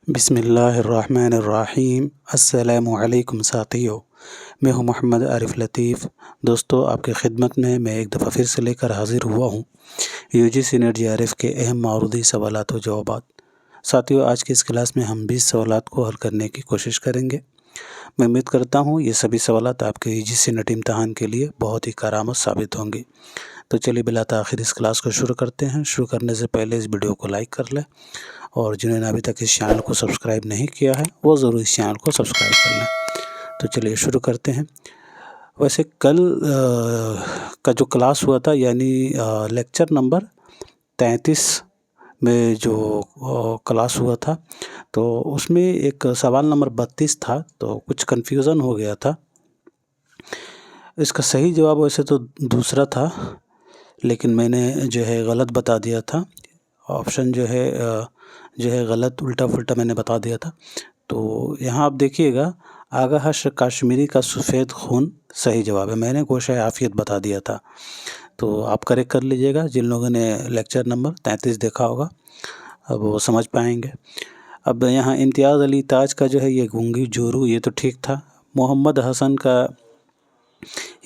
بسم اللہ الرحمن الرحیم۔ السلام علیکم ساتھیو، میں ہوں محمد عارف لطیف۔ دوستو، آپ کی خدمت میں ایک دفعہ پھر سے لے کر حاضر ہوا ہوں U G C NET J R F کے اہم معروضی سوالات و جوابات۔ ساتھیو، آج کی اس کلاس میں ہم 20 سوالات کو حل کرنے کی کوشش کریں گے۔ میں امید کرتا ہوں یہ سبھی سوالات آپ کے یو جی سی نیٹ امتحان کے لیے بہت ہی کارآمد ثابت ہوں گے۔ تو چلیے بلا تاخیر اس کلاس کو شروع کرتے ہیں۔ شروع کرنے سے پہلے اس ویڈیو کو لائک کر لیں، اور جنہوں نے ابھی تک اس چینل کو سبسکرائب نہیں کیا ہے وہ ضرور اس چینل کو سبسکرائب کر لیں۔ تو چلیے شروع کرتے ہیں۔ ویسے کل کا جو کلاس ہوا تھا، یعنی لیکچر نمبر 33 میں جو کلاس ہوا تھا، تو اس میں ایک سوال نمبر 32 تھا، تو کچھ کنفیوژن ہو گیا تھا۔ اس کا صحیح جواب ویسے تو دوسرا تھا، لیکن میں نے جو ہے غلط بتا دیا تھا۔ آپشن جو ہے غلط الٹا پھلٹا میں نے بتا دیا تھا۔ تو یہاں آپ دیکھیے گا، آگاہ کاشمیری کا سفید خون صحیح جواب ہے۔ میں نے گوشہ عافیت بتا دیا تھا، تو آپ کریکٹ کر لیجئے گا۔ جن لوگوں نے لیکچر نمبر 33 دیکھا ہوگا اب وہ سمجھ پائیں گے۔ اب یہاں امتیاز علی تاج کا جو ہے یہ گونگی جورو، یہ تو ٹھیک تھا۔ محمد حسن کا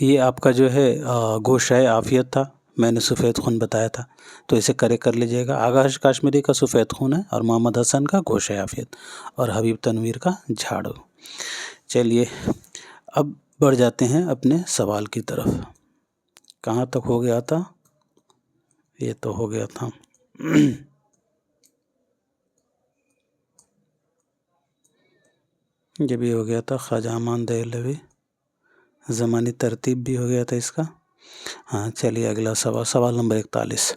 یہ آپ کا جو ہے گوشہ عافیت تھا، میں نے سفید خون بتایا تھا، تو اسے کریکٹ کر لیجئے گا۔ آغا کاشمیری کا سفید خون ہے، اور محمد حسن کا گوشہ عافیت، اور حبیب تنویر کا جھاڑو۔ چلیے اب بڑھ جاتے ہیں اپنے سوال کی طرف۔ کہاں تک ہو گیا تھا؟ یہ تو ہو گیا تھا یہ بھی ہو گیا تھا، خواجہ امان دہلوی، زمانی ترتیب بھی ہو گیا تھا اس کا۔ ہاں چلیے اگلا سوال نمبر 41۔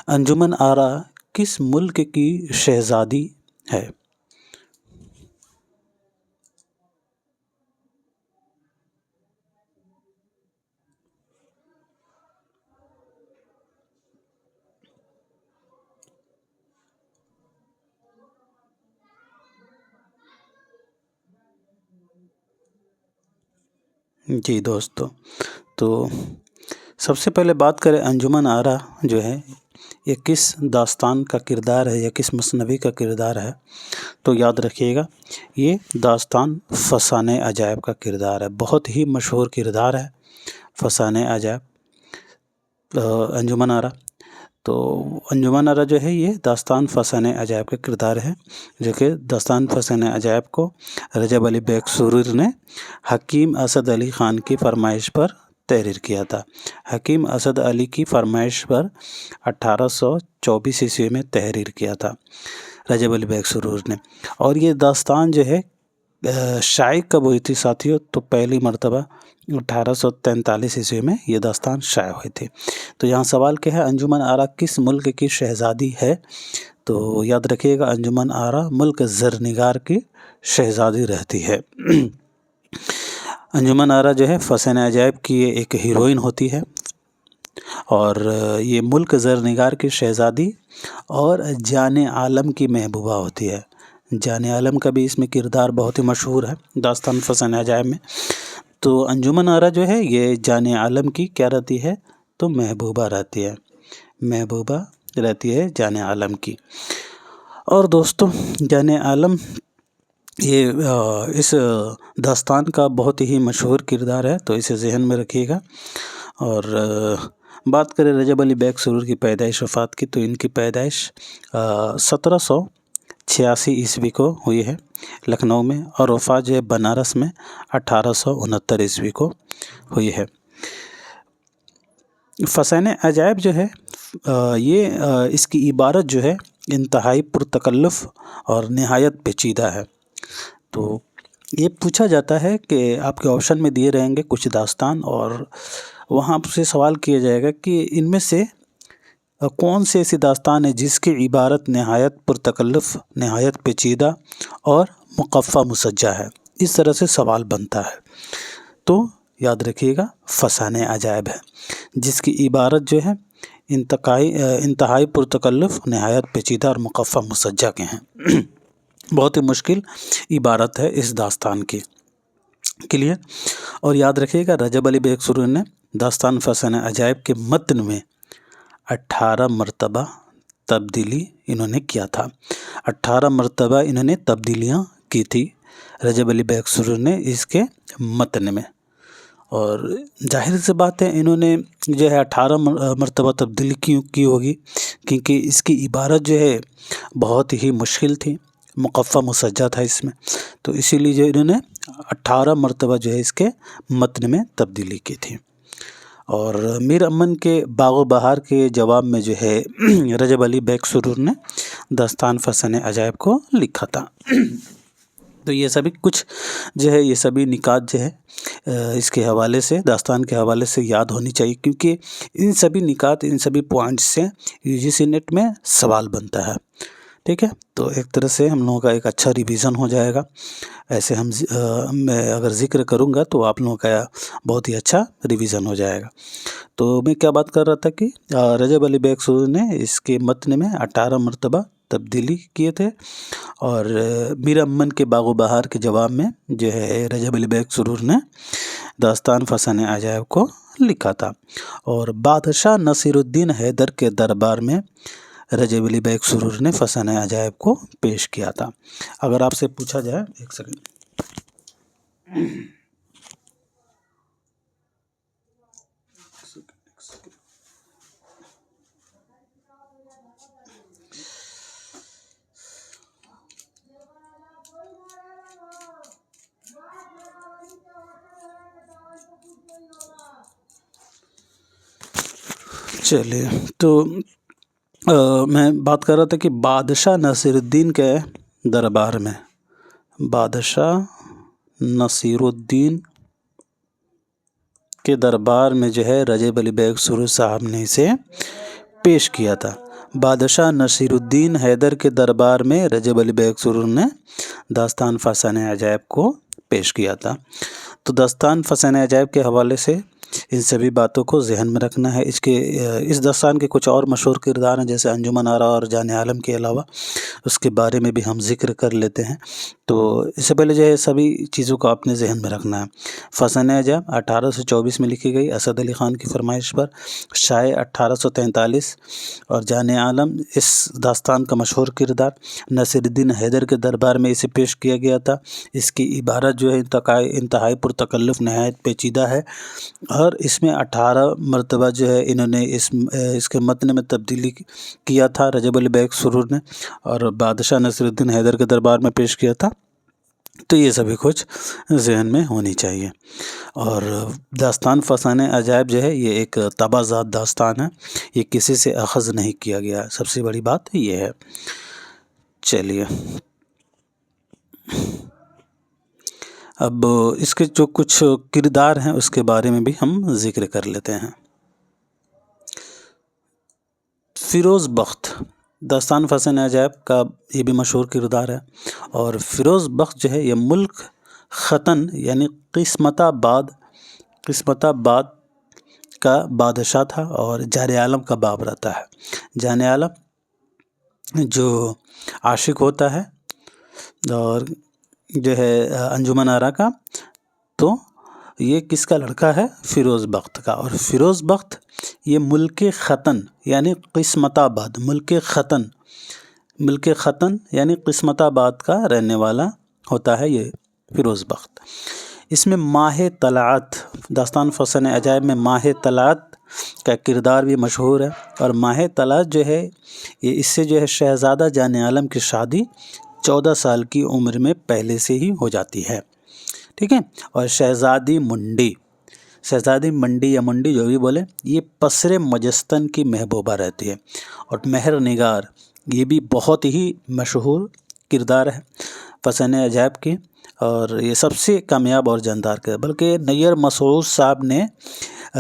انجمن آرا کس ملک کی شہزادی ہے؟ جی دوستو، تو سب سے پہلے بات کریں انجمن آرا جو ہے یہ کس داستان کا کردار ہے یا کس مثنوی کا کردار ہے، تو یاد رکھیے گا یہ داستان فسانہ عجائب کا کردار ہے۔ بہت ہی مشہور کردار ہے فسانہ عجائب انجمن آرا۔ تو انجمن آرا جو ہے یہ داستان فسانہ عجائب کا کردار ہے، جو کہ داستان فسانہ عجائب کو رجب علی بیگ سرور نے حکیم اسد علی خان کی فرمائش پر تحریر کیا تھا۔ حکیم اسد علی کی فرمائش پر 1824 عیسوی میں تحریر کیا تھا رجب علی بیگ سرور نے۔ اور یہ داستان جو ہے شائع کب ہوئی تھی ساتھیوں؟ تو پہلی مرتبہ 1843 عیسوی میں یہ داستان شائع ہوئی تھی۔ تو یہاں سوال کیا ہے، انجمن آرا کس ملک کی شہزادی ہے؟ تو یاد رکھیے گا انجمن آرا ملک زرنگار کی شہزادی رہتی ہے۔ انجمن آرا جو ہے فسانہ عجائب کی ایک ہیروئن ہوتی ہے، اور یہ ملک زرنگار کی شہزادی اور جان عالم کی محبوبہ ہوتی ہے۔ جان عالم کا بھی اس میں کردار بہت ہی مشہور ہے داستان فسانہ عجائب میں۔ تو انجمن آرا جو ہے یہ جان عالم کی کیا رہتی ہے؟ تو محبوبہ رہتی ہے، محبوبہ رہتی ہے جان عالم کی۔ اور دوستو جان عالم یہ اس داستان کا بہت ہی مشہور کردار ہے، تو اسے ذہن میں رکھیے گا۔ اور بات کریں رجب علی بیگ سرور کی پیدائش وفات کی، تو ان کی پیدائش 1786 عیسوی کو ہوئی ہے لکھنؤ میں، اور وفات جو ہے بنارس میں 1869 عیسوی کو ہوئی ہے۔ فسانہ عجائب جو ہے یہ اس کی عبارت جو ہے انتہائی پرتکلف اور نہایت پیچیدہ ہے۔ تو یہ پوچھا جاتا ہے کہ آپ کے آپشن میں دیے رہیں گے کچھ داستان، اور وہاں آپ سے سوال کیا جائے گا کہ ان میں سے کون سے ایسی داستان ہے جس کی عبارت نہایت پرتکلف، نہایت پیچیدہ اور مقفع مسجع ہے۔ اس طرح سے سوال بنتا ہے، تو یاد رکھیے گا فسانہ عجائب ہے جس کی عبارت جو ہے انتہائی پرتکلف، نہایت پیچیدہ اور مقفع مسجع کے ہیں۔ بہت ہی مشکل عبارت ہے اس داستان کی۔ کلیئر؟ اور یاد رکھیے گا رجب علی بیگ سرور نے داستان فسانہ عجائب کے متن میں 18 مرتبہ تبدیلی انہوں نے کیا تھا۔ 18 مرتبہ انہوں نے تبدیلیاں کی تھی رجب علی بیگ سرور نے اس کے متن میں، اور ظاہر سی بات ہے انہوں نے جو ہے 18 مرتبہ تبدیلی کیوں کی ہوگی، کیونکہ اس کی عبارت جو ہے بہت ہی مشکل تھی، مقفع مسجع تھا اس میں، تو اسی لیے جو انہوں نے 18 مرتبہ جو ہے اس کے متن میں تبدیلی کی تھی۔ اور میر امن کے باغ و بہار کے جواب میں جو ہے رجب علی بیگ سرور نے داستان فسانہ عجائب کو لکھا تھا۔ تو یہ سبھی کچھ جو ہے یہ سبھی نکات جو ہے اس کے حوالے سے، داستان کے حوالے سے یاد ہونی چاہیے، کیونکہ ان سبھی نکات، ان سبھی پوائنٹس سے UGC نیٹ میں سوال بنتا ہے، ٹھیک ہے۔ تو ایک طرح سے ہم لوگوں کا ایک اچھا ریویژن ہو جائے گا، ایسے میں اگر ذکر کروں گا تو آپ لوگوں کا بہت ہی اچھا ریویژن ہو جائے گا۔ تو میں کیا بات کر رہا تھا کہ رجب علی بیگ سرور نے اس کے متن میں 18 مرتبہ تبدیلی کیے تھے، اور میر امن کے باغ و بہار کے جواب میں جو ہے رجب علی بیگ سرور نے داستان فسانہ عجائب کو لکھا تھا، اور بادشاہ نصیر الدین حیدر کے دربار میں رجب علی بیگ سرور نے فسانہ عجائب کو پیش کیا تھا۔ اگر آپ سے پوچھا جائے، ایک سیکنڈ، چلیے، تو میں بات کر رہا تھا کہ بادشاہ نصیر الدین کے دربار میں، بادشاہ نصیر الدین کے دربار میں جو ہے رجب علی بیگ سرور صاحب نے اسے پیش کیا تھا۔ بادشاہ نصیر الدین حیدر کے دربار میں رجب علی بیگ سرور نے داستان فسانہ عجائب کو پیش کیا تھا۔ تو داستان فسانہ عجائب کے حوالے سے ان سبھی باتوں کو ذہن میں رکھنا ہے۔ اس داستان کے کچھ اور مشہور کردار ہیں، جیسے انجمن آرا اور جان عالم کے علاوہ اس کے بارے میں بھی ہم ذکر کر لیتے ہیں۔ تو اس سے پہلے جو ہے سبھی چیزوں کو آپ نے ذہن میں رکھنا ہے۔ فسانہ عجائب 1824 میں لکھی گئی اسد علی خان کی فرمائش پر، شائع 1843، اور جان عالم اس داستان کا مشہور کردار، نصیر الدین حیدر کے دربار میں اسے پیش کیا گیا تھا۔ اس کی عبارت جو ہے انتہائی پرتکلف، نہایت پیچیدہ ہے، اور اس میں 18 مرتبہ جو ہے انہوں نے اس کے متن میں تبدیلی کیا تھا رجب علی بیگ سرور نے، اور بادشاہ نصیر الدین حیدر کے دربار میں پیش کیا تھا۔ تو یہ سبھی کچھ ذہن میں ہونی چاہیے۔ اور داستان فسانہ عجائب جو ہے یہ ایک طبع ذات داستان ہے، یہ کسی سے اخذ نہیں کیا گیا، سب سے بڑی بات یہ ہے۔ چلیے، اب اس کے جو کچھ کردار ہیں اس کے بارے میں بھی ہم ذکر کر لیتے ہیں۔ فیروز بخت، داستان فسانہ عجائب کا یہ بھی مشہور کردار ہے، اور فیروز بخت جو ہے یہ ملک ختن یعنی قسمت آباد کا بادشاہ تھا، اور جان عالم کا باپ رہتا ہے۔ جان عالم جو عاشق ہوتا ہے اور جو ہے انجمن آرا کا، تو یہ کس کا لڑکا ہے؟ فیروز بخت کا۔ اور فیروز بخت یہ ملک ختن یعنی قسمت آباد، ملک ختن یعنی قسمت آباد کا رہنے والا ہوتا ہے یہ فیروز بخت۔ اس میں ماہ طلعت، داستان فسانہ عجائب میں ماہ طلعت کا کردار بھی مشہور ہے، اور ماہ طلعت جو ہے یہ اس سے جو ہے شہزادہ جان عالم کی شادی 14 سال کی عمر میں پہلے سے ہی ہو جاتی ہے، ٹھیک ہے۔ اور شہزادی منڈی یا منڈی جو بھی بولے، یہ پسر مجستن کی محبوبہ رہتی ہے، اور مہر نگار یہ بھی بہت ہی مشہور کردار ہے فسانہ عجائب کی، اور یہ سب سے کامیاب اور جاندار ہے۔ بلکہ نیر مسعود صاحب نے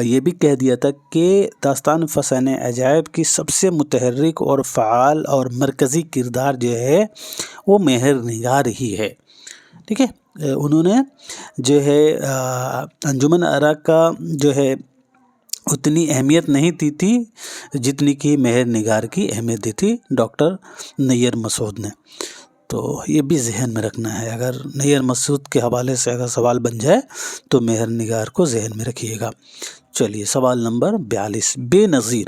یہ بھی کہہ دیا تھا کہ داستان فسانہ عجائب کی سب سے متحرک اور فعال اور مرکزی کردار جو ہے وہ مہر نگار ہی ہے، ٹھیک ہے۔ انہوں نے جو ہے انجمن آرا کا جو ہے اتنی اہمیت نہیں دی تھی جتنی کہ مہر نگار کی اہمیت دی تھی ڈاکٹر نیر مسعود نے۔ تو یہ بھی ذہن میں رکھنا ہے، اگر نیر مسعود کے حوالے سے اگر سوال بن جائے تو مہر نگار کو ذہن میں رکھیے گا۔ چلیے، سوال نمبر 42، بے نظیر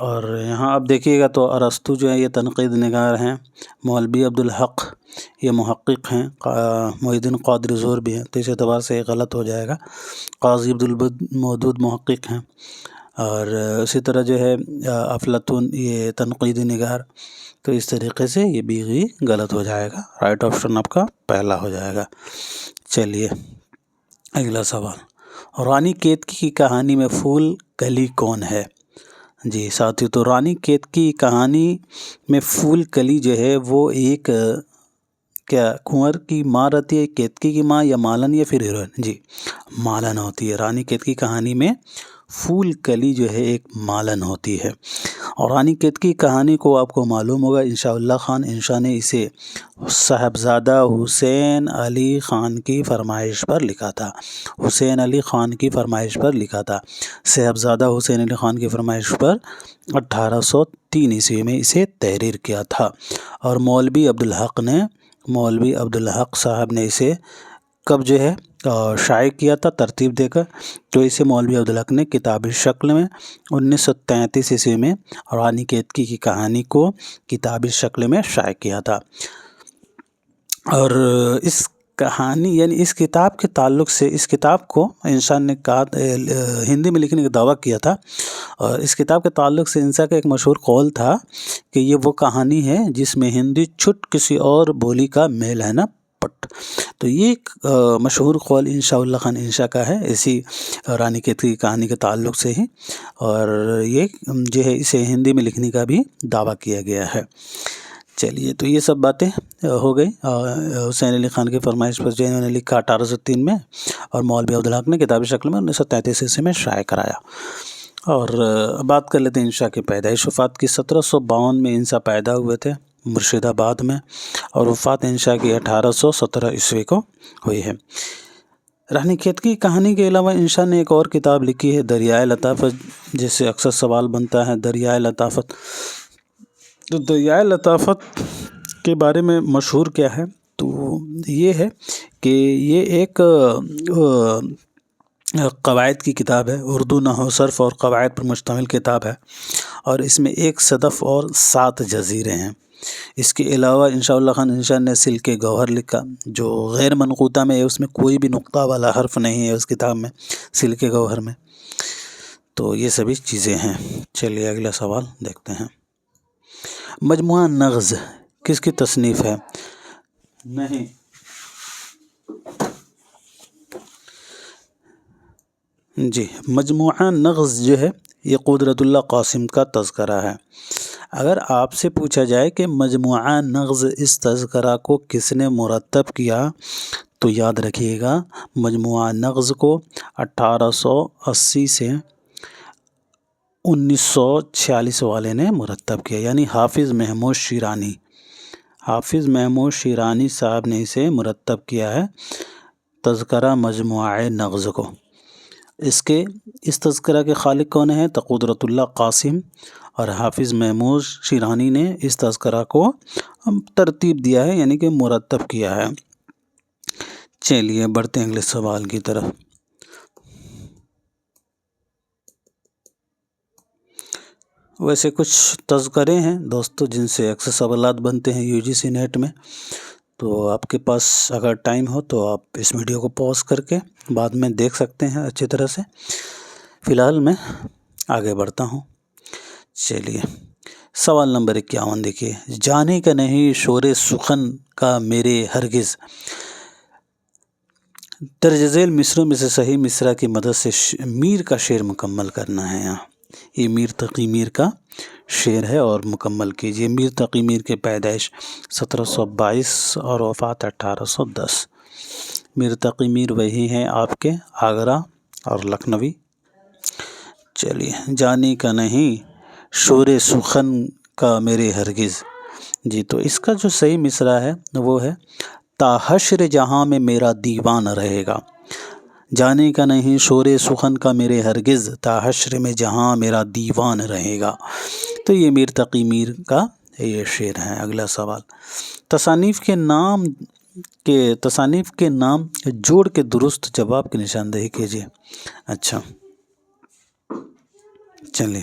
اور یہاں آپ دیکھیے گا تو ارسطو جو ہے یہ تنقید نگار ہیں، مولوی عبدالحق یہ محقق ہیں، محی الدین قادری زور بھی ہیں، تو اس اعتبار سے غلط ہو جائے گا۔ قاضی عبدالمودود محقق ہیں، اور اسی طرح جو ہے افلاطون یہ تنقیدی نگار، تو اس طریقے سے یہ بھی غلط ہو جائے گا، رائٹ آپشن آپ کا پہلا ہو جائے گا۔ چلیے اگلا سوال، رانی کیتکی کی کہانی میں پھول کلی کون ہے؟ جی ساتھی، تو رانی کیتکی کی کہانی میں پھول کلی جو ہے وہ ایک کیا کنور کی ماں رہتی ہے، کیتکی کی ماں، یا مالن یا پھر ہیروئن؟ جی مالن ہوتی ہے۔ رانی کیتکی کہانی میں پھول کلی جو ہے ایک مالن ہوتی ہے۔ اور رانی کیتکی کہانی کو آپ کو معلوم ہوگا، انشاء اللہ خان انشا نے اسے صاحبزادہ حسین علی خان کی فرمائش پر لکھا تھا، حسین علی خان کی فرمائش پر لکھا تھا، صاحبزادہ حسین علی خان کی فرمائش پر 1803 عیسوی میں اسے تحریر کیا تھا۔ اور مولوی عبدالحق صاحب نے اسے کب جو ہے شائع کیا تھا ترتیب دے کر، تو اسے مولوی عبدالحق نے کتابی شکل میں 1933 عیسوی میں رانی کیتکی کی کہانی کو کتابی شکل میں شائع کیا تھا۔ اور اس کہانی یعنی اس کتاب کے تعلق سے، اس کتاب کو انسان نے کہا ہندی میں لکھنے کا دعویٰ کیا تھا، اور اس کتاب کے تعلق سے انسان کا ایک مشہور قول تھا کہ یہ وہ کہانی ہے جس میں ہندی چھٹ کسی اور بولی کا میل ہے نا پٹ۔ تو یہ ایک مشہور قول انشاء اللہ خان انشا کا ہے اسی رانی کیتکی کی کہانی کے تعلق سے ہی، اور یہ جو ہے اسے ہندی میں لکھنے کا بھی دعویٰ کیا گیا ہے۔ چلیے تو یہ سب باتیں ہو گئی حسین علی خان کی فرمائش پر جو انہوں نے لکھا 1803 میں، اور مولوی عبدالحق نے کتابی شکل میں 1933 عیسوی میں شائع کرایا۔ اور بات کر لیتے ہیں انشا کی پیدائش وفات کی۔ 1752 میں انشا پیدا ہوئے تھے مرشد آباد میں، اور وفات انشا کی 1817 عیسوی کو ہوئی ہے۔ رانی کیتکی کہانی کے علاوہ انشا نے ایک اور کتاب لکھی ہے دریائے لطافت، جس سے اکثر سوال بنتا ہے دریائے لطافت۔ تو دریائے لطافت کے بارے میں مشہور کیا ہے؟ تو یہ ہے کہ یہ ایک قواعد کی کتاب ہے، اردو نحو صرف اور قواعد پر مشتمل کتاب ہے، اور اس میں 1 صدف اور 7 جزیرے ہیں۔ اس کے علاوہ انشاء اللہ خان انشا نے سلک گوہر لکھا جو غیر منقوطہ میں ہے، اس میں کوئی بھی نقطہ والا حرف نہیں ہے اس کتاب میں، سلک گوہر میں۔ تو یہ سبھی چیزیں ہیں۔ چلیے اگلا سوال دیکھتے ہیں، مجموعہ نغز کس کی تصنیف ہے؟ نہیں، جی مجموعہ نغز جو ہے یہ قدرت اللہ قاسم کا تذکرہ ہے۔ اگر آپ سے پوچھا جائے کہ مجموعہ نغز اس تذکرہ کو کس نے مرتب کیا، تو یاد رکھیے گا مجموعہ نغز کو 1880 سے 1946 والے نے مرتب کیا، یعنی حافظ محمود شیرانی صاحب نے اسے مرتب کیا ہے تذکرہ مجموعہ نغز کو۔ اس تذکرہ کے خالق کون ہیں؟ قدرت اللہ قاسم، اور حافظ محمود شیرانی نے اس تذکرہ کو ترتیب دیا ہے، یعنی کہ مرتب کیا ہے۔ چلیے بڑھتے ہیں اگلے سوال کی طرف۔ ویسے کچھ تذکرے ہیں دوستو جن سے اکثر سوالات بنتے ہیں UGC نیٹ میں، تو آپ کے پاس اگر ٹائم ہو تو آپ اس ویڈیو کو پاز کر کے بعد میں دیکھ سکتے ہیں اچھی طرح سے۔ فی الحال میں آگے بڑھتا ہوں۔ چلیے سوال نمبر 51 دیکھیے، جانے کا نہیں شور سخن کا میرے ہرگز، درج ذیل مصروں میں سے صحیح مصرع کی مدد سے میر کا شعر مکمل کرنا ہے۔ یہاں یہ میر تقی میر کا شعر ہے اور مکمل کیجیے۔ میر تقی میر کے پیدائش 1722 اور وفات 1810۔ میر تقی میر وہی ہیں آپ کے آگرہ اور لکھنوی۔ چلیے، جانے کا نہیں شور سخن کا میرے ہرگز، جی تو اس کا جو صحیح مصرع ہے وہ ہے، تا حشر جہاں میں میرا دیوان رہے گا۔ جانے کا نہیں شور سخن کا میرے ہرگز، تا حشر میں جہاں میرا دیوان رہے گا۔ تو یہ میر تقی میر کا یہ شعر ہے۔ اگلا سوال، تصانیف کے نام جوڑ کے درست جواب کی نشاندہی کیجیے۔ اچھا چلیے،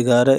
11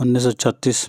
1936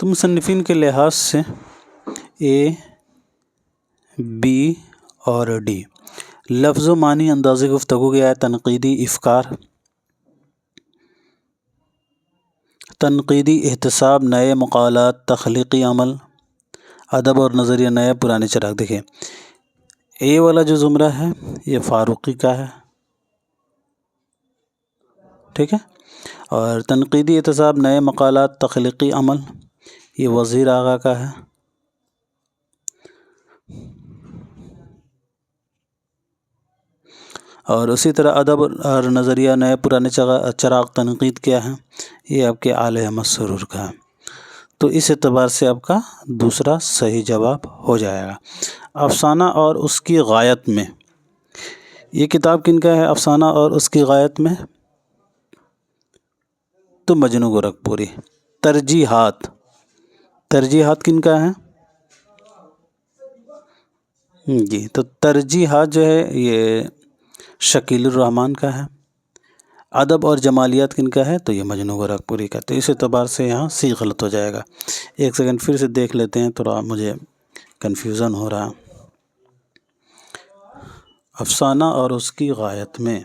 تو مصنفین کے لحاظ سے اے، بی اور ڈی لفظ و معنی انداز گفتگو کیا ہے؟ تنقیدی افکار، تنقیدی احتساب، نئے مقالات، تخلیقی عمل، ادب اور نظریہ نیا پرانے چراغ۔ دیکھیں اے والا جو زمرہ ہے یہ فاروقی کا ہے، ٹھیک ہے، اور تنقیدی احتساب، نئے مقالات، تخلیقی عمل یہ وزیر آغا کا ہے، اور اسی طرح ادب اور نظریہ نئے پرانے چراغ تنقید کیا ہے؟ یہ آپ کے آل احمد سرور کا ہے۔ تو اس اعتبار سے آپ کا دوسرا صحیح جواب ہو جائے گا۔ افسانہ اور اس کی غایت میں، یہ کتاب کن کا ہے افسانہ اور اس کی غایت میں؟ تو مجنوں گورکھپوری۔ ترجیحات، ترجیحات کن کا ہے؟ جی تو ترجیحات جو ہے یہ شکیل الرحمن کا ہے۔ ادب اور جمالیات کن کا ہے؟ تو یہ مجنوں گورکھپوری کا۔ تو اس اعتبار سے یہاں سی غلط ہو جائے گا۔ ایک سیکنڈ پھر سے دیکھ لیتے ہیں، تھوڑا مجھے کنفیوژن ہو رہا۔ افسانہ اور اس کی غایت میں،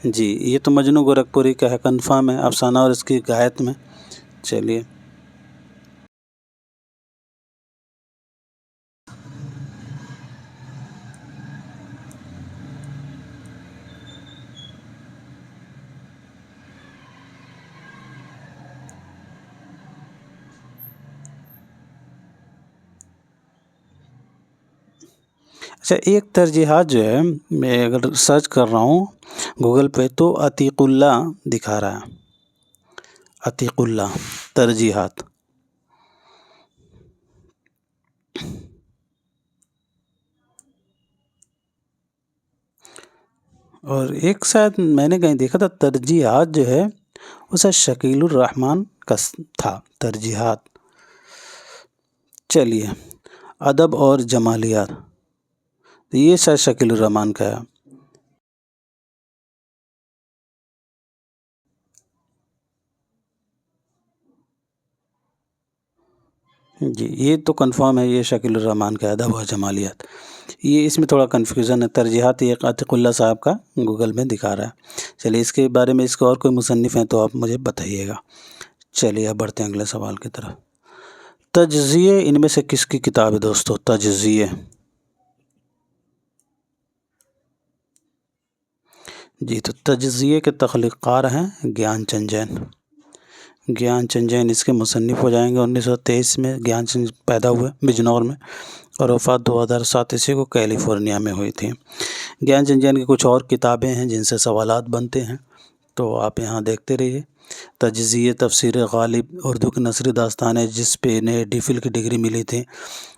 جی یہ تو مجنوں گورکھپوری کا ہے، کنفرم ہے۔ افسانہ اور اس کی غایت میں، چلیے اچھا ایک ترجیحات جو ہے میں اگر سرچ کر رہا ہوں گوگل پہ تو عتیق اللہ دکھا رہا ہے، عتیق اللہ ترجیحات۔ اور ایک شاید میں نے کہیں دیکھا تھا ترجیحات جو ہے وہ شاید شکیل الرحمن کا تھا، ترجیحات۔ چلیے ادب اور جمالیات، یہ شاید شکیل الرحمن کا ہے۔ جی یہ تو کنفرم ہے، یہ شکیل الرحمن کا ادب اور جمالیات۔ یہ اس میں تھوڑا کنفیوژن ہے، ترجیحات یہ عتیق اللہ صاحب کا گوگل میں دکھا رہا ہے۔ چلیے اس کے بارے میں اس کے اور کوئی مصنف ہیں تو آپ مجھے بتائیے گا۔ چلیے اب بڑھتے ہیں اگلے سوال کی طرف۔ تجزیے ان میں سے کس کی کتاب ہے دوستو؟ تجزیے، جی تو تجزیے کے تخلیق کار ہیں گیان چند جین۔ گیان چند جین اس کے مصنف ہو جائیں گے۔ 1923 میں گیان چند پیدا ہوئے بجنور میں، اور وفات 2007 کو کیلیفورنیا میں ہوئی تھی۔ گیان چند جین کی کچھ اور کتابیں ہیں جن سے سوالات بنتے ہیں، تو آپ یہاں دیکھتے رہیے۔ تجزیے، تفسیر غالب، اردو کی نثری داستان ہے جس پہ انہیں ڈی فل کی ڈگری ملی تھی۔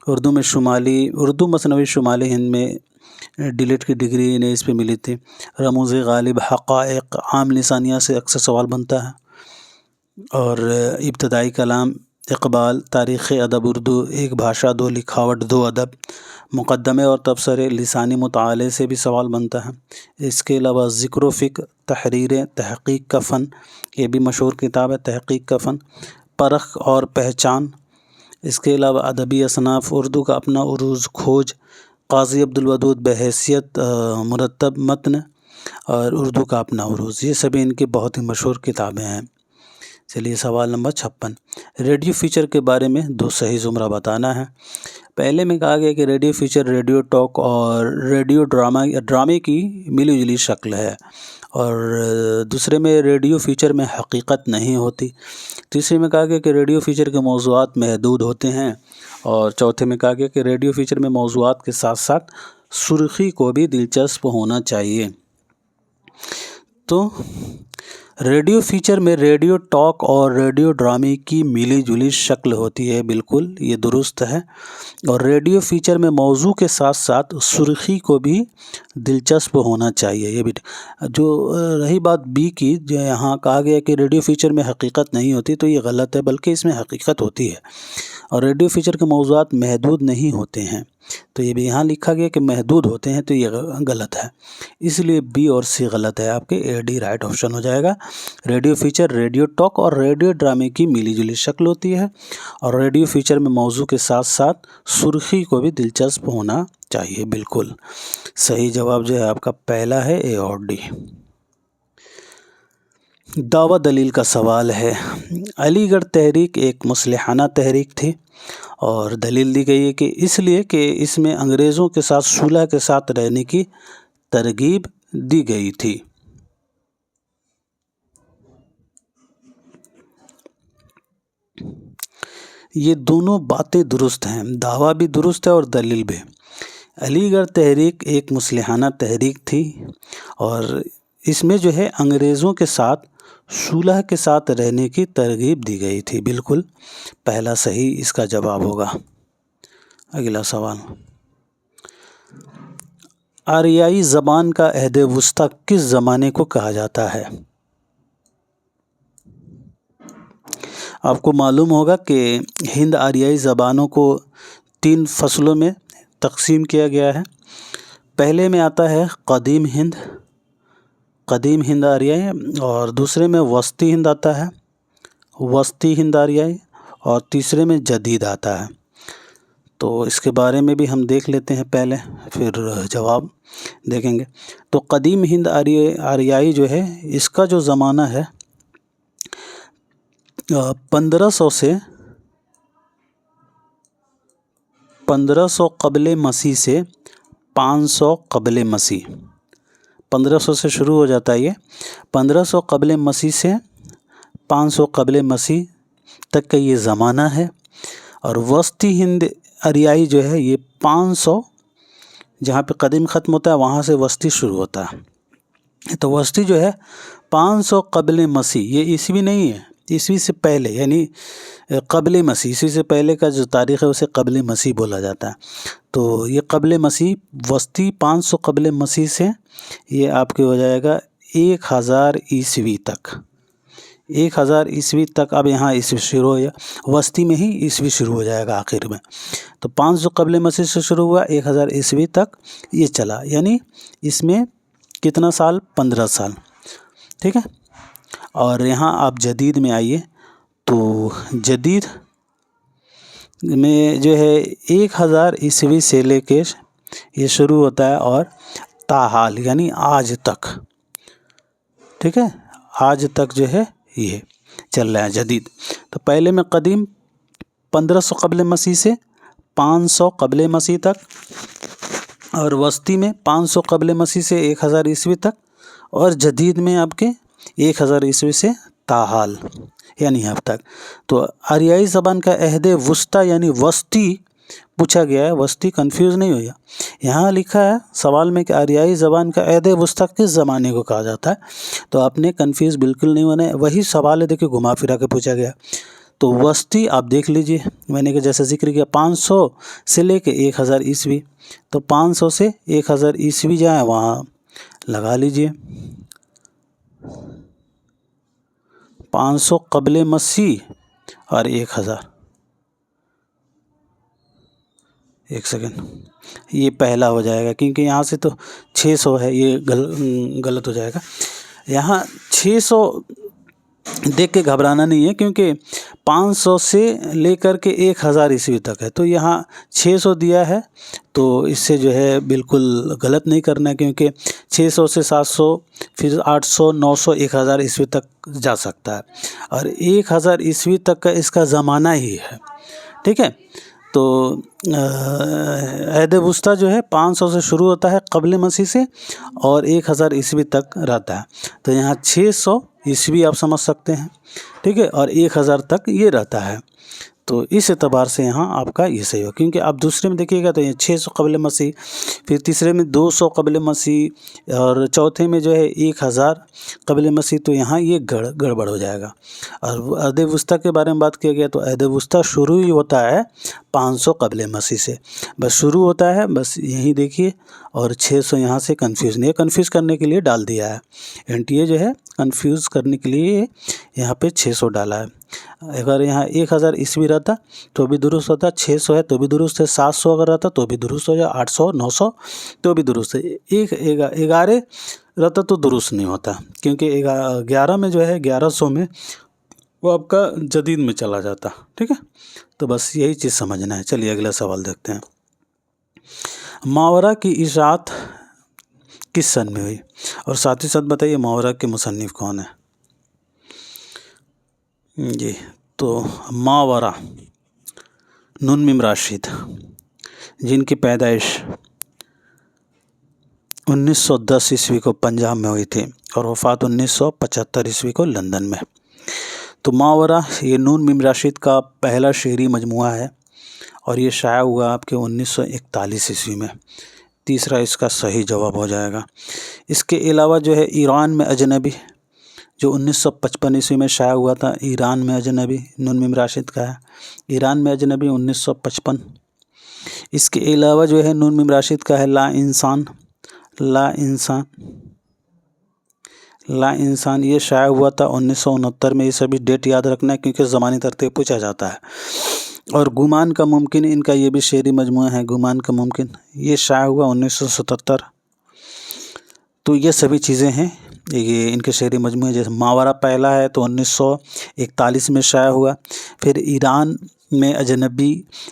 اردو مثنوی شمالی ہند میں ڈیلیٹ کی ڈگری انہیں اس پہ ملی تھی۔ رموز غالب، حقائق، عام لسانیہ سے اکثر سوال بنتا ہے، اور ابتدائی کلام، اقبال، تاریخ ادب اردو، ایک بھاشا دو لکھاوٹ دو ادب، مقدمے اور تبصرے، لسانی مطالعے سے بھی سوال بنتا ہے۔ اس کے علاوہ ذکر و فکر، تحریریں، تحقیق کا فن، یہ بھی مشہور کتاب ہے تحقیق کا فن، پرخ اور پہچان۔ اس کے علاوہ ادبی اصناف، اردو کا اپنا عروض کھوج، قاضی عبدالودود بحیثیت مرتب متن، اور اردو کا اپنا عروض، یہ سبھی ان کی بہت ہی مشہور کتابیں ہیں۔ چلیے سوال نمبر 56، ریڈیو فیچر کے بارے میں دو صحیح زمرہ بتانا ہے۔ پہلے میں کہا گیا کہ ریڈیو فیچر ریڈیو ٹاک اور ریڈیو ڈرامے کی ملی جلی شکل ہے، اور دوسرے میں ریڈیو فیچر میں حقیقت نہیں ہوتی۔ تیسرے میں کہا گیا کہ ریڈیو فیچر کے موضوعات محدود ہوتے ہیں، اور چوتھے میں کہا گیا کہ ریڈیو فیچر میں موضوعات کے ساتھ ساتھ سرخی کو بھی دلچسپ ہونا چاہیے۔ تو ریڈیو فیچر میں ریڈیو ٹاک اور ریڈیو ڈرامے کی ملی جلی شکل ہوتی ہے، بالکل یہ درست ہے۔ اور ریڈیو فیچر میں موضوع کے ساتھ ساتھ سرخی کو بھی دلچسپ ہونا چاہیے، یہ بھی جو رہی بات بی کی، جو یہاں کہا گیا کہ ریڈیو فیچر میں حقیقت نہیں ہوتی، تو یہ غلط ہے، بلکہ اس میں حقیقت ہوتی ہے، اور ریڈیو فیچر کے موضوعات محدود نہیں ہوتے ہیں، تو یہ بھی یہاں لکھا گیا کہ محدود ہوتے ہیں، تو یہ غلط ہے، اس لیے بی اور سی غلط ہے، آپ کے اے ڈی رائٹ آپشن ہو جائے گا۔ ریڈیو فیچر ریڈیو ٹاک اور ریڈیو ڈرامے کی ملی جلی شکل ہوتی ہے، اور ریڈیو فیچر میں موضوع کے ساتھ ساتھ سرخی کو بھی دلچسپ ہونا چاہیے، بالکل صحیح جواب جو ہے آپ کا پہلا ہے، اے اور ڈی۔ دعویٰ دلیل کا سوال ہے۔ علی گڑھ تحریک ایک مصلحانہ تحریک تھی، اور دلیل دی گئی ہے کہ اس لیے کہ اس میں انگریزوں کے ساتھ صلح کے ساتھ رہنے کی ترغیب دی گئی تھی۔ یہ دونوں باتیں درست ہیں، دعویٰ بھی درست ہے اور دلیل بھی۔ علی گڑھ تحریک ایک مصلحانہ تحریک تھی، اور اس میں جو ہے انگریزوں کے ساتھ صلح کے ساتھ رہنے کی ترغیب دی گئی تھی، بالکل پہلا صحیح اس کا جواب ہوگا۔ اگلا سوال، آریائی زبان کا عہد وسطیٰ کس زمانے کو کہا جاتا ہے؟ آپ کو معلوم ہوگا کہ ہند آریائی زبانوں کو 3 فصلوں میں تقسیم کیا گیا ہے۔ پہلے میں آتا ہے قدیم ہند آریائی، اور دوسرے میں وسطی ہند آتا ہے، وسطی ہند آریائی، اور تیسرے میں جدید آتا ہے۔ تو اس کے بارے میں بھی ہم دیکھ لیتے ہیں پہلے، پھر جواب دیکھیں گے۔ تو قدیم ہند آریائی جو ہے، اس کا جو زمانہ ہے 1500 قبل مسیح سے 500 قبل مسیح، 1500 سے شروع ہو جاتا ہے، یہ 1500 قبل مسیح سے 500 قبل مسیح تک کا یہ زمانہ ہے۔ اور وسطی ہند آریائی جو ہے، یہ 500، جہاں پہ قدیم ختم ہوتا ہے وہاں سے وسطی شروع ہوتا ہے، تو وسطی جو ہے 500 قبل مسیح، یہ عیسوی نہیں ہے، عیسوی سے پہلے، یعنی قبل مسیح، عیسوی سے پہلے کا جو تاریخ ہے اسے قبل مسیح بولا جاتا ہے۔ تو یہ قبل مسیح، وسطی 500 قبل مسیح سے یہ آپ کے ہو جائے گا 1000 عیسوی تک، 1000 عیسوی تک۔ اب یہاں عیسوی شروع ہو، وسطی میں ہی عیسوی شروع ہو جائے گا آخر میں، تو 500 قبل مسیح سے شروع ہوا، 1000 عیسوی تک یہ چلا، یعنی اس میں کتنا سال؟ 15 سال، ٹھیک ہے۔ اور یہاں آپ جدید میں آئیے، تو جدید میں جو ہے 1000 عیسوی سے لے کے یہ شروع ہوتا ہے، اور تاحال یعنی آج تک، ٹھیک ہے، آج تک جو ہے یہ چل رہا ہے جدید۔ تو پہلے میں قدیم 1500 قبل مسیح سے 500 قبل مسیح تک، اور وسطی میں 500 قبل مسیح سے 1000 عیسوی تک، اور جدید میں آپ کے 1000 عیسوی سے تاحال یعنی اب تک۔ تو آریائی زبان کا عہد وسطیٰ یعنی وسطی پوچھا گیا ہے، وسطی کنفیوز نہیں ہویا، یہاں لکھا ہے سوال میں کہ آریائی زبان کا عہد وسطیٰ کس زمانے کو کہا جاتا ہے، تو آپ نے کنفیوز بالکل نہیں ہونا ہے، وہی سوال ہے، دیکھیں گھما پھرا کے پوچھا گیا۔ تو وسطی آپ دیکھ لیجئے، میں نے جیسے ذکر کیا 500 سے لے کے 1000 عیسوی، تو 500 سے 1000 عیسوی جہاں ہے وہاں لگا لیجئے، 500 قبل مسیح اور 1000، ایک سیکنڈ، یہ پہلا ہو جائے گا کیونکہ یہاں سے تو 600 ہے، یہ غلط ہو جائے گا۔ یہاں 600 دیکھ کے گھبرانا نہیں ہے، کیونکہ 500 سے لے کر کے 1000 عیسوی تک ہے، تو یہاں 600 دیا ہے، تو اس سے جو ہے بالکل غلط نہیں کرنا ہے، کیونکہ 600 سے 700، پھر 800، 900، 1000 عیسوی تک جا سکتا ہے، اور 1000 عیسوی تک کا اس کا زمانہ ہی ہے، ٹھیک ہے۔ تو عہد وسطیٰ جو ہے 500 سے شروع ہوتا ہے قبل مسیح سے، اور 1000 عیسوی تک رہتا ہے، تو یہاں 600 عیسوی آپ سمجھ سکتے ہیں، ٹھیک ہے، اور 1000 تک یہ رہتا ہے، تو اس اعتبار سے یہاں آپ کا یہ صحیح ہو، کیونکہ آپ دوسرے میں دیکھیے گا تو یہ 600 قبل مسیح، پھر تیسرے میں 200 قبل مسیح، اور چوتھے میں جو ہے 1000 قبل مسیح، تو یہاں یہ گڑبڑ ہو جائے گا۔ اور عہد وسطیٰ کے بارے میں بات کیا گیا تو عہد وسطیٰ شروع ہی ہوتا ہے 500 قبل مسیح سے، بس شروع ہوتا ہے، بس یہیں دیکھیے، اور 600 یہاں سے کنفیوز نہیں ہے، کنفیوز کرنے کے لیے ڈال دیا ہے NTA جو ہے، کنفیوز کرنے کے لیے یہاں پہ 600 ڈالا ہے۔ اگر یہاں 1000 عیسوی رہتا تو بھی درست ہوتا، 600 ہے تو بھی درست ہے، 700 اگر رہتا تو بھی درست ہو جائے، 800 900 تو بھی درست ہے، 11 رہتا تو درست نہیں ہوتا، کیونکہ 11 میں جو ہے 1100 میں وہ آپ کا جدید میں چلا جاتا، ٹھیک ہے؟ تو بس یہی چیز سمجھنا ہے۔ چلیے اگلا سوال دیکھتے ہیں۔ ماورا کی اشاعت کس سن میں ہوئی؟ اور ساتھ ہی ساتھ بتائیے ماورا کے مصنف کون ہیں؟ جی تو ماورا نون میم راشد، جن کی پیدائش 1910 عیسوی کو پنجاب میں ہوئی تھی اور وفات 1975 عیسوی کو لندن میں۔ تو ماورا یہ نون میم راشد کا پہلا شعری مجموعہ ہے اور یہ شائع ہوا آپ کے 1941 عیسوی میں۔ تیسرا اس کا صحیح جواب ہو جائے گا۔ اس کے علاوہ جو ہے ایران میں اجنبی، جو 1955 عیسوی میں شائع ہوا تھا، ایران میں اجنبی نون میم راشد کا ہے، ایران میں اجنبی 1955۔ اس کے علاوہ جو ہے نون میم راشد کا ہے لا انسان، یہ شائع ہوا تھا 1969 میں۔ یہ سبھی ڈیٹ یاد رکھنا ہے کیونکہ زمانی ترتیب پوچھا جاتا ہے۔ اور گمان کا ممکن، ان کا یہ بھی شعری مجموعہ ہے گمان کا ممکن، یہ شائع ہوا 1977۔ تو یہ سبھی چیزیں ہیں، یہ ان کے شعری مجموعے۔ جیسے ماورا پہلا ہے تو 1941 میں شائع ہوا، پھر ایران میں اجنبی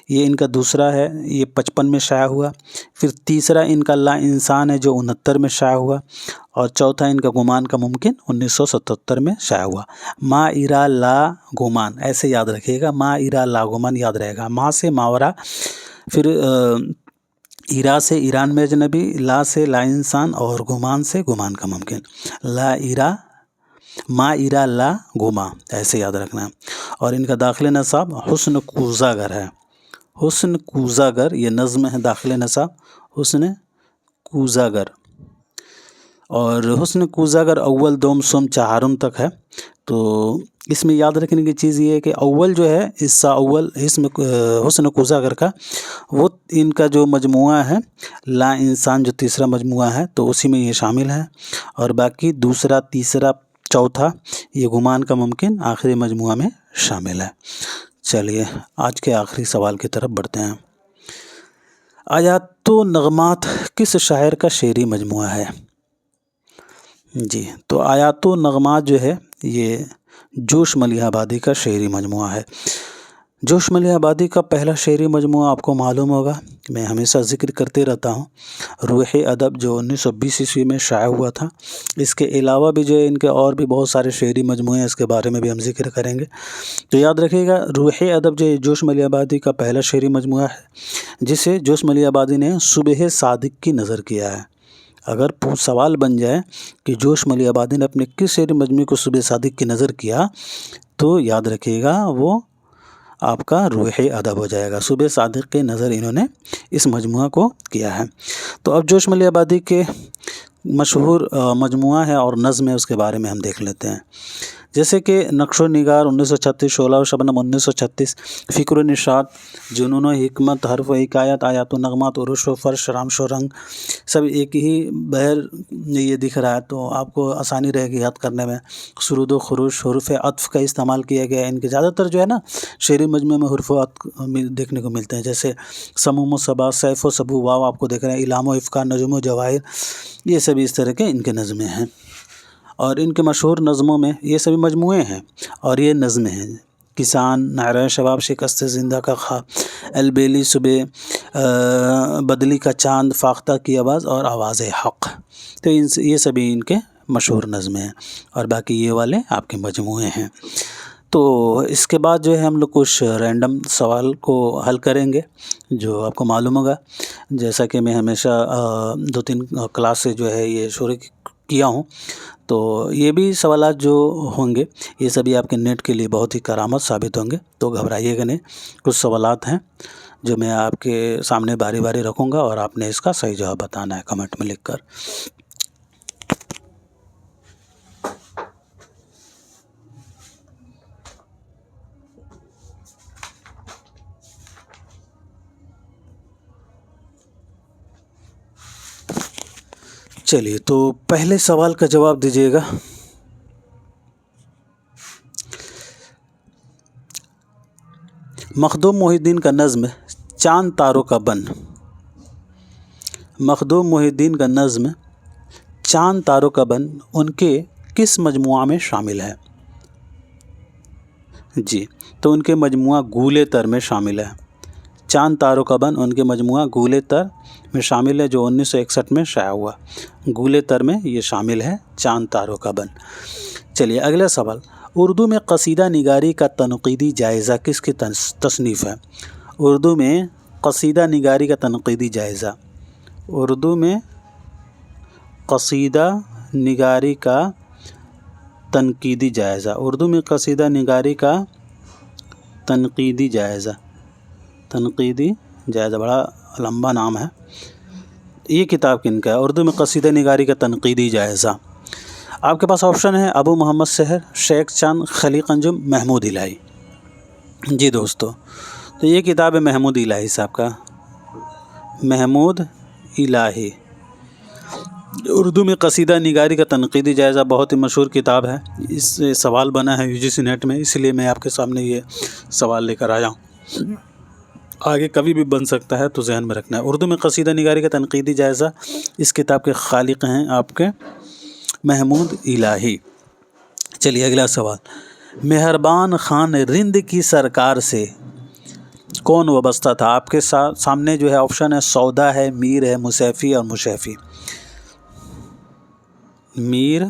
یہ ان کا دوسرا ہے، یہ 55 میں شائع ہوا، پھر تیسرا ان کا لا انسان ہے جو 69 میں شائع ہوا، اور چوتھا ان کا گمان کا ممکن 1977 میں شائع ہوا۔ ما ایرا لا گمان ایسے یاد رکھیے گا، ما ایرا لا گمان یاد رہے گا۔ ما سے ماورا، پھر ایرا سے ایران میں اجنبی، لا سے لا انسان، اور گمان سے گمان کا ممکن۔ ما ایرا لا گما ایسے یاد رکھنا ہے۔ اور ان کا داخل نصاب حسن کوزاگر ہے، حسن کوزاگر یہ نظم ہے داخل نصاب حسن کوزاگر۔ اور حسن کوزاگر اول دوم سوم چہارم تک ہے۔ تو اس میں یاد رکھنے کی چیز یہ ہے کہ اول جو ہے حصہ اول حسن کوزاگر کا، وہ ان کا جو مجموعہ ہے لا انسان جو تیسرا مجموعہ ہے تو اسی میں یہ شامل ہے، اور باقی دوسرا تیسرا چوتھا یہ گمان کا ممکن آخری مجموعہ میں شامل ہے۔ چلیے آج کے آخری سوال کی طرف بڑھتے ہیں۔ آیات و نغمات کس شاعر کا شعری مجموعہ ہے؟ جی تو آیات و نغمات جو ہے یہ جوش ملیح آبادی کا شعری مجموعہ ہے۔ جوش ملیح آبادی کا پہلا شعری مجموعہ آپ کو معلوم ہوگا، میں ہمیشہ ذکر کرتے رہتا ہوں، روح ادب جو 1920 عیسوی میں شائع ہوا تھا۔ اس کے علاوہ بھی جو ہے ان کے اور بھی بہت سارے شعری مجموعے ہیں، اس کے بارے میں بھی ہم ذکر کریں گے۔ تو یاد رکھیے گا روح ادب جو جوش ملیح آبادی کا پہلا شعری مجموعہ ہے، جسے جوش ملیح آبادی نے صبح صادق کی نظر کیا ہے۔ اگر سوال بن جائے کہ جوش ملیح آبادی نے اپنے کس شعری مجموعے کو صبح صادق کی نظر کیا، تو یاد رکھیے گا وہ آپ کا روح ادب ہو جائے گا۔ صبح صادق کے نظر انہوں نے اس مجموعہ کو کیا ہے۔ تو اب جوش ملیح آبادی کے مشہور مجموعہ ہے اور نظم ہے، اس کے بارے میں ہم دیکھ لیتے ہیں۔ جیسے کہ نقش و نگار 1936، شعلہ و شبنم 1936، فکر و نشاط، جنون و حکمت، حرف و حکایت، آیات و نغمات، عروش و فرش، رامش و رنگ، سب ایک ہی بہر یہ دکھ رہا ہے تو آپ کو آسانی رہے گی یاد کرنے میں۔ سرود و خروش، حروف عطف کا استعمال کیا گیا ہے۔ ان کے زیادہ تر جو ہے نا شعری مجموعے میں حروف عطف دیکھنے کو ملتے ہیں، جیسے سموم و صبا، سیف و سبو، واو آپ کو دیکھ رہے ہیں، الہام و افکار، نجم و جواہر، یہ سبھی اس طرح کے ان کے نظمیں ہیں۔ اور ان کے مشہور نظموں میں یہ سبھی مجموعے ہیں اور یہ نظمیں ہیں: کسان، نعرہ شباب، شکست زندہ کا خواب، البیلی، صبح، بدلی کا چاند، فاختہ کی آواز اور آواز حق۔ تو یہ سبھی ان کے مشہور نظمیں ہیں، اور باقی یہ والے آپ کے مجموعے ہیں۔ تو اس کے بعد جو ہے ہم لوگ کچھ رینڈم سوال کو حل کریں گے جو آپ کو معلوم ہوگا، جیسا کہ میں ہمیشہ 2-3 کلاس سے جو ہے یہ شروع کیا ہوں. تو یہ بھی سوالات جو ہوں گے یہ سبھی آپ کے نیٹ کے لیے بہت ہی کرامت ثابت ہوں گے، تو گھبرائیے گا نہیں. کچھ سوالات ہیں جو میں آپ کے سامنے باری باری رکھوں گا اور آپ نے اس کا صحیح جواب بتانا ہے کمنٹ میں لکھ کر. چلیے تو پہلے سوال کا جواب دیجیے گا. مخدوم محی الدین کا نظم چاند تاروں کا بن، مخدوم محی الدین کا نظم چاند تاروں کا بن ان کے کس مجموعہ میں شامل ہے؟ جی تو ان کے مجموعہ گولِ تر میں شامل ہے. چاند تاروں کا بن ان کے مجموعہ گولِ تر میں شامل ہے جو 1961 میں شائع ہوا. گولِ تر میں یہ شامل ہے چاند تاروں کا بن. چلیے اگلا سوال، اردو میں قصیدہ نگاری کا تنقیدی جائزہ کس کی تصنیف ہے؟ اردو میں قصیدہ نگاری کا تنقیدی جائزہ، اردو میں قصیدہ نگاری کا تنقیدی جائزہ، اردو میں قصیدہ نگاری کا تنقیدی جائزہ، تنقیدی جائزہ بڑا لمبا نام ہے. یہ کتاب کن کا ہے؟ اردو میں قصیدہ نگاری کا تنقیدی جائزہ. آپ کے پاس آپشن ہے ابو محمد سحر، شیخ چند، خلیق انجم، محمود الہی. جی دوستو تو یہ کتاب ہے محمود الہی صاحب کا، محمود الہی. اردو میں قصیدہ نگاری کا تنقیدی جائزہ بہت ہی مشہور کتاب ہے. اس سے سوال بنا ہے UGC نیٹ میں، اس لیے میں آپ کے سامنے یہ سوال لے کر آیا ہوں. آگے کبھی بھی بن سکتا ہے تو ذہن میں رکھنا ہے. اردو میں قصیدہ نگاری کا تنقیدی جائزہ، اس کتاب کے خالق ہیں آپ کے محمود الہی. چلیے اگلا سوال، مہربان خان رند کی سرکار سے کون وابستہ تھا؟ آپ کے سامنے جو ہے آپشن ہے سودا ہے، میر ہے، مسیفی اور مشیفی. میر،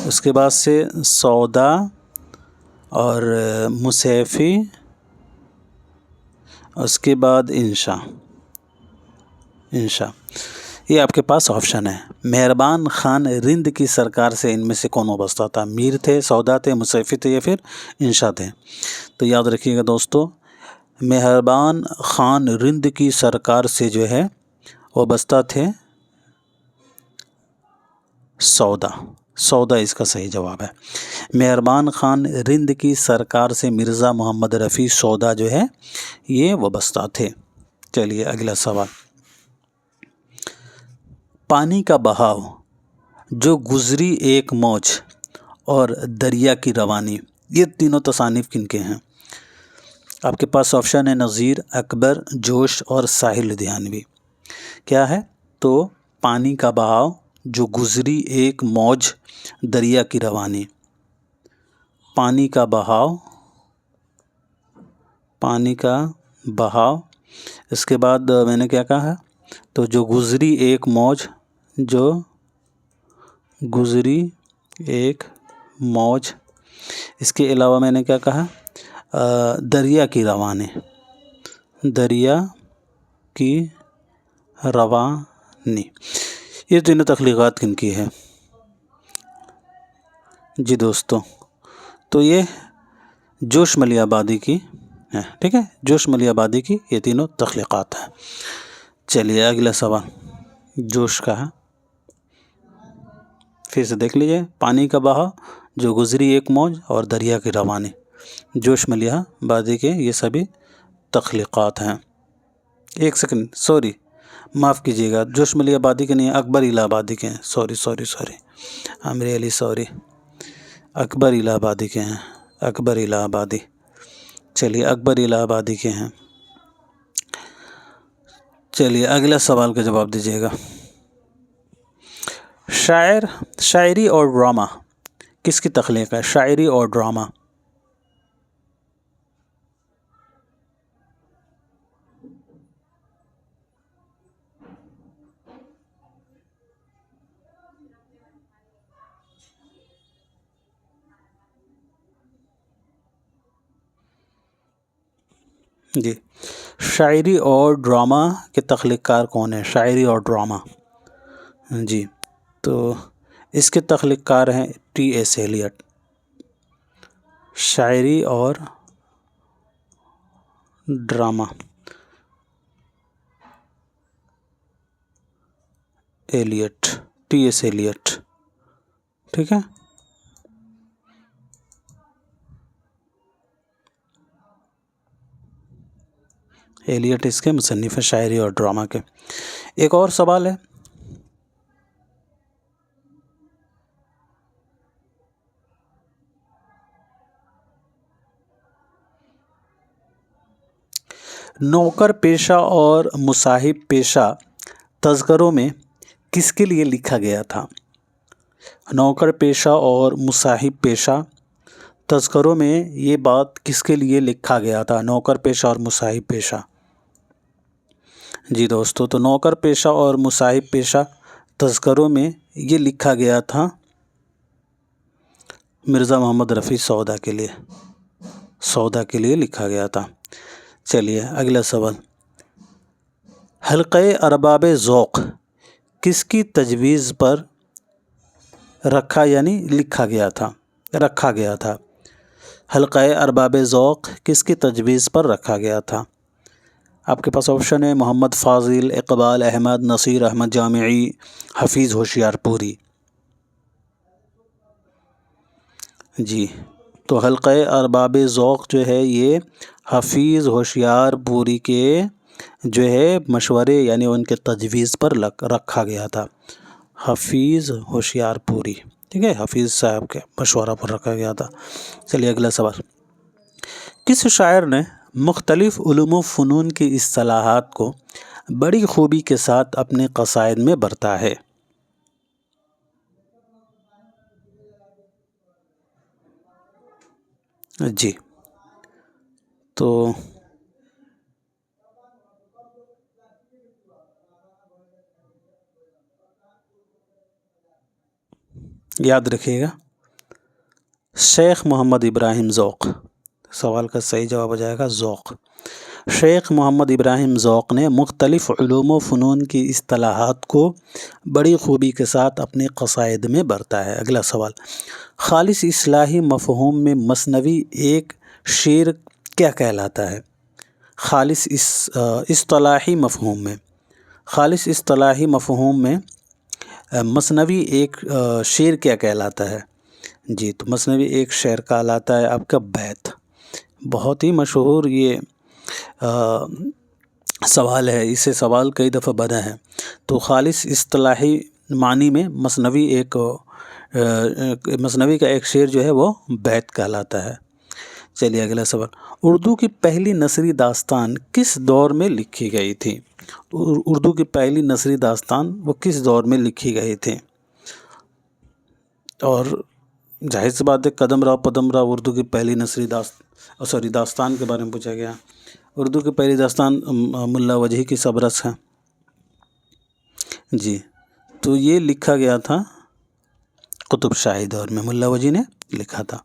اس کے بعد سے سودا اور مسیفی، اس کے بعد انشا. یہ آپ کے پاس آپشن ہے. مہربان خان رند کی سرکار سے ان میں سے کون وابستہ تھا؟ میر تھے، سودا تھے، مسیفی تھے یا پھر انشا تھے؟ تو یاد رکھیے گا دوستو، مہربان خان رند کی سرکار سے جو ہے وابستہ تھے سودا. سودا اس کا صحیح جواب ہے. مہربان خان رند کی سرکار سے مرزا محمد رفیع سودا جو ہے یہ وابستہ تھے. چلیے اگلا سوال، پانی کا بہاؤ جو گزری ایک موج اور دریا کی روانی، یہ تینوں تصانیف کن کے ہیں؟ آپ کے پاس آپشن ہے نظیر، اکبر، جوش اور ساحل لدھیانوی. کیا ہے؟ تو پانی کا بہاؤ جو گزری ایک موج دریا کی روانی. پانی کا بہاؤ، پانی کا بہاؤ، اس کے بعد میں نے کیا کہا ہے؟ تو جو گزری ایک موج، جو گزری ایک موج، اس کے علاوہ میں نے کیا کہا؟ دریا کی روانی، دریا کی روانی. یہ تینوں تخلیقات کن کی ہے؟ جی دوستو تو یہ جوش ملی آبادی کی ہے. ٹھیک ہے، جوش ملی آبادی کی یہ تینوں تخلیقات ہیں. چلیے اگلا سوال جوش کا ہے، پھر سے دیکھ لیجئے، پانی کا بہاؤ جو گزری ایک موج اور دریا کی روانی، جوش ملیح آبادی کے یہ سبھی تخلیقات ہیں. ایک سیکنڈ، سوری معاف کیجیے گا، جوش ملیح آبادی کے نہیں، اکبر الہ آبادی کے ہیں. سوری عامر علی، سوری، اکبر الہ آبادی کے ہیں، اکبر الہ آبادی. چلیے اکبر الہ آبادی کے ہیں. چلیے اگلا سوال کا جواب دیجیے گا. شاعری اور ڈرامہ کس کی تخلیق ہے؟ شاعری اور ڈرامہ. جی، شاعری اور ڈرامہ کے تخلیق کار کون ہیں؟ شاعری اور ڈرامہ. جی تو اس کے تخلیق کار ہیں ٹی ایس ایلیٹ. شاعری اور drama elite, T S Eliot. ٹھیک ہے. ایلیٹ اس کے مصنف ہیں شاعری اور ڈرامہ کے. ایک اور سوال ہے، نوکر پیشہ اور مصاحب پیشہ تذکروں میں کس کے لیے لکھا گیا تھا؟ نوکر پیشہ اور مصاحب پیشہ تذکروں میں یہ بات کس کے لیے لکھا گیا تھا؟ نوکر پیشہ اور مصاحب پیشہ. جی دوستو، تو نوکر پیشہ اور مصاحب پیشہ تذکروں میں یہ لکھا گیا تھا مرزا محمد رفیع سودا کے لیے لکھا گیا تھا. چلیے اگلا سوال، حلقہ ارباب ذوق کس کی تجویز پر رکھا گیا تھا؟ حلقہ ارباب ذوق کس کی تجویز پر رکھا گیا تھا؟ آپ کے پاس آپشن ہے محمد فاضل، اقبال احمد، نصیر احمد جامعی، حفیظ ہوشیار پوری. جی تو حلقہ ارباب ذوق جو ہے یہ حفیظ ہوشیار پوری کے جو ہے مشورے ان کے تجویز پر رکھا گیا تھا. حفیظ ہوشیار پوری، ٹھیک ہے، حفیظ صاحب کے مشورہ پر رکھا گیا تھا. چلیے اگلا سوال، کس شاعر نے مختلف علوم و فنون کی اصطلاحات کو بڑی خوبی کے ساتھ اپنے قصائد میں برتا ہے؟ جی تو یاد رکھیے گا، شیخ محمد ابراہیم ذوق. سوال کا صحیح جواب ہو جائے گا ذوق. شیخ محمد ابراہیم ذوق نے مختلف علوم و فنون کی اصطلاحات کو بڑی خوبی کے ساتھ اپنے قصائد میں برتا ہے. اگلا سوال، خالص اصطلاحی مفہوم میں مثنوی ایک شعر کیا کہلاتا ہے؟ خالص اصطلاحی مفہوم میں مثنوی ایک شعر کیا کہلاتا ہے؟ جی تو مثنوی ایک شعر کہلاتا ہے آپ کا بیت. بہت ہی مشہور یہ سوال ہے، اسے سوال کئی دفعہ بنا ہے. تو خالص اصطلاحی معنی میں مثنوی کا ایک شعر جو ہے وہ بیت کہلاتا ہے. چلیے اگلا سوال، اردو کی پہلی نثری داستان کس دور میں لکھی گئی تھی؟ اردو کی پہلی نثری داستان وہ کس دور میں لکھی گئی تھی؟ اور ظاہر سی بات ہے قدم راؤ پدم راؤ اردو کی پہلی نثری داستان کے بارے میں پوچھا گیا. اردو کی پہلی داستان ملا وجہی کی سبرس ہے. جی تو یہ لکھا گیا تھا قطب شاہی دور میں، ملا وجہی نے لکھا تھا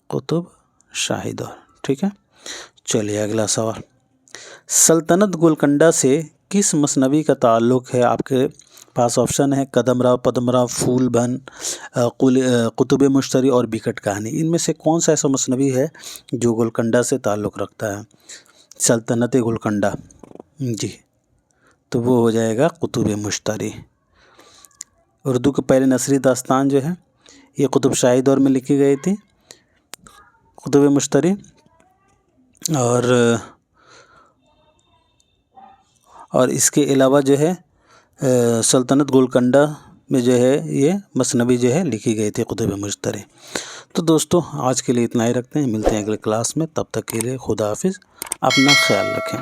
قطب شاہی دور. ٹھیک ہے. چلیے اگلا سوال، سلطنت گولکنڈہ سے کس مثنوی کا تعلق ہے؟ آپ کے پاس آپشن ہے قدم راؤ پدم راؤ، پھول بن، قطب مشتری اور بیکٹ کہانی. ان میں سے کون سا ایسا مثنوی ہے جو گولکنڈہ سے تعلق رکھتا ہے؟ سلطنت گولکنڈہ. جی تو وہ ہو جائے گا قطب مشتری. اردو کی پہلی نثری داستان جو ہے یہ قطب شاہی دور میں لکھی گئی تھی، قطب مشتری. اور اس کے علاوہ جو ہے سلطنت گولکنڈہ میں جو ہے یہ مثنوی جو ہے لکھی گئی تھی قطب مشتری. تو دوستو آج کے لیے اتنا ہی رکھتے ہیں، ملتے ہیں اگلے کلاس میں. تب تک کے لیے خدا حافظ، اپنا خیال رکھیں.